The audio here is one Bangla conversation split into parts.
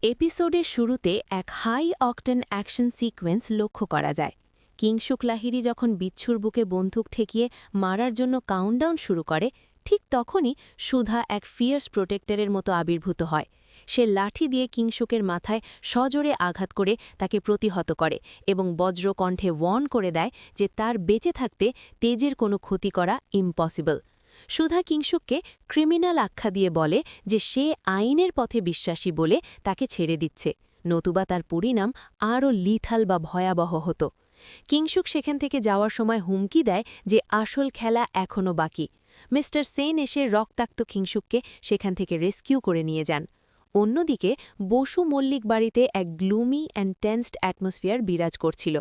এপিসোডের শুরুতে এক হাই অকটেন অ্যাকশন সিকোয়েন্স লক্ষ্য করা যায়। কিংশুক লাহিড়ী যখন বিচ্ছুর বুকে বন্দুক ঠেকিয়ে মারার জন্য কাউন্টডাউন শুরু করে, ঠিক তখনই সুধা এক ফিয়ার্স প্রোটেক্টরের মতো আবির্ভূত হয়। সে লাঠি দিয়ে কিংশুকের মাথায় সজোরে আঘাত করে তাকে প্রতিহত করে এবং বজ্র কণ্ঠে ওয়ার্ন করে দেয় যে তার বেঁচে থাকতে তেজের কোনো ক্ষতি করা ইম্পসিবল। সুধা কিংশুককে ক্রিমিনাল আখ্যা দিয়ে বলে যে সে আইনের পথে বিশ্বাসী বলে তাকে ছেড়ে দিচ্ছে, নতুবা তার পরিণাম আরও লিথাল বা ভয়াবহ হতো। কিংশুক সেখান থেকে যাওয়ার সময় হুমকি দেয় যে আসল খেলা এখনও বাকি। মিস্টার সেন এসে রক্তাক্ত কিংশুককে সেখান থেকে রেস্কিউ করে নিয়ে যান। অন্যদিকে বসু মল্লিক বাড়িতে এক গ্লুমি অ্যান্ড টেন্সড অ্যাটমসফিয়ার বিরাজ করছিল।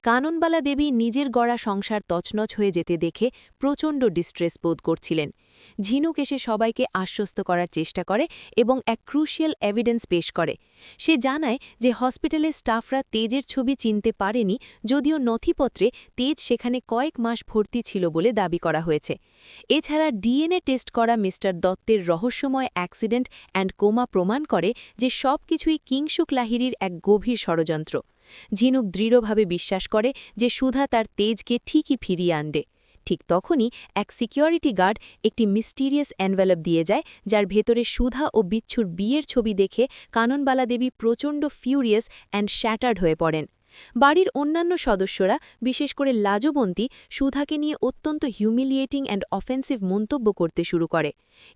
কাননবালা দেবী নিজের গড়া সংসার তছনছ হয়ে যেতে দেখে প্রচণ্ড ডিস্ট্রেস বোধ করছিলেন। ঝিনুক এসে সবাইকে আশ্বস্ত করার চেষ্টা করে এবং এক ক্রুশিয়াল এভিডেন্স পেশ করে। সে জানায় যে হসপিটালের স্টাফরা তেজের ছবি চিনতে পারেনি, যদিও নথিপত্রে তেজ সেখানে কয়েক মাস ভর্তি ছিল বলে দাবি করা হয়েছে। এছাড়া ডিএনএ টেস্ট করা মিস্টার দত্তের রহস্যময় অ্যাক্সিডেন্ট অ্যান্ড কোমা প্রমাণ করে যে সব কিছুই কিংশুক লাহিড়ীর এক গভীর ষড়যন্ত্র। ঝিনুক দৃঢ়ভাবে বিশ্বাস করে যে সুধা তার তেজকে ঠিকই ফিরিয়ে আনবে। ঠিক তখনই এক সিকিউরিটি গার্ড একটি মিস্টিরিয়াস এনভেলপ দিয়ে যায়, যার ভেতরে সুধা ও বিচ্ছুর বিয়ের ছবি দেখে কাননবালা দেবী প্রচণ্ড ফিউরিয়াস অ্যান্ড শ্যাটার্ড হয়ে পড়েন। বাড়ির অন্যান্য সদস্যরা, বিশেষ করে লাজবন্তী, সুধাকে নিয়ে অত্যন্ত হিউমিলিয়েটিং অ্যান্ড অফেন্সিভ মন্তব্য করতে শুরু করে।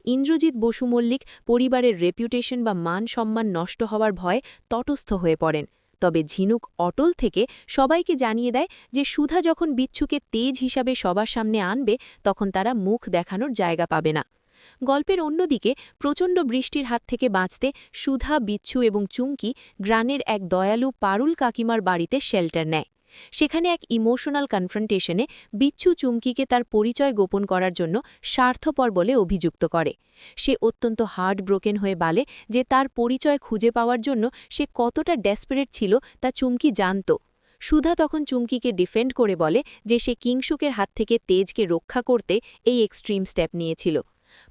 ইন্দ্রজিৎ বসু মল্লিক পরিবারের রেপুটেশন বা মান সম্মান নষ্ট হওয়ার ভয়ে তটস্থ হয়ে পড়েন। তবে ঝিনুক অটল থেকে সবাইকে জানিয়ে দেয় যে সুধা যখন বিচ্ছুকে তেজ হিসাবে সবার সামনে আনবে, তখন তারা মুখ দেখানোর জায়গা পাবে না। গল্পের অন্যদিকে প্রচণ্ড বৃষ্টির হাত থেকে বাঁচতে সুধা, বিচ্ছু এবং চুমকি গ্রানের এক দয়ালু পারুল কাকিমার বাড়িতে শেল্টার নেয়। সেখানে এক ইমোশনাল কনফ্রন্টেশনে বিচ্ছু চুমকিকে তার পরিচয় গোপন করার জন্য স্বার্থপর বলে অভিযুক্ত করে। সে অত্যন্ত হার্ট ব্রোকেন হয়ে বলে যে তার পরিচয় খুঁজে পাওয়ার জন্য সে কতটা ডেসপারেট ছিল তা চুমকি জানত। সুধা তখন চুমকিকে ডিফেন্ড করে বলে যে সে কিংশুকের হাত থেকে তেজকে রক্ষা করতে এই এক্সট্রিম স্টেপ নিয়েছিল।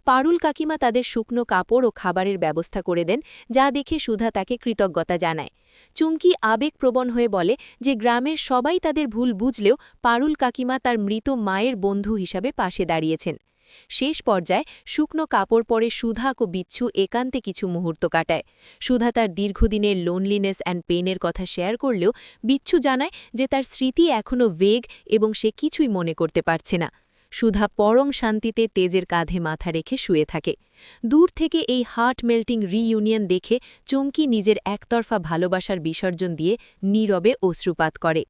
পারুল কাকিমা তাদের শুকনো কাপড় ও খাবারের ব্যবস্থা করে দেন, যা দেখে সুধা তাকে কৃতজ্ঞতা জানায়। চুমকি আবেগপ্রবণ হয়ে বলে যে গ্রামের সবাই তাদের ভুল বুঝলেও পারুল কাকিমা তার মৃত মায়ের বন্ধু হিসাবে পাশে দাঁড়িয়েছেন। শেষ পর্যায়ে শুকনো কাপড় পরে সুধা ও বিচ্ছু একান্তে কিছু মুহূর্ত কাটায়। সুধা তার দীর্ঘদিনের লোনলিনেস অ্যান্ড পেইনের কথা শেয়ার করলেও বিচ্ছু জানায় যে তার স্মৃতি এখনও ভেগ এবং সে কিছুই মনে করতে পারছে না। সুধা পরম শান্তিতে তেজের কাঁধে মাথা রেখে শুয়ে থাকে। দূর থেকে এই হার্ট মেল্টিং রিইউনিয়ন দেখে চুমকি নিজের একতরফা ভালোবাসার বিসর্জন দিয়ে নীরবে অশ্রুপাত করে।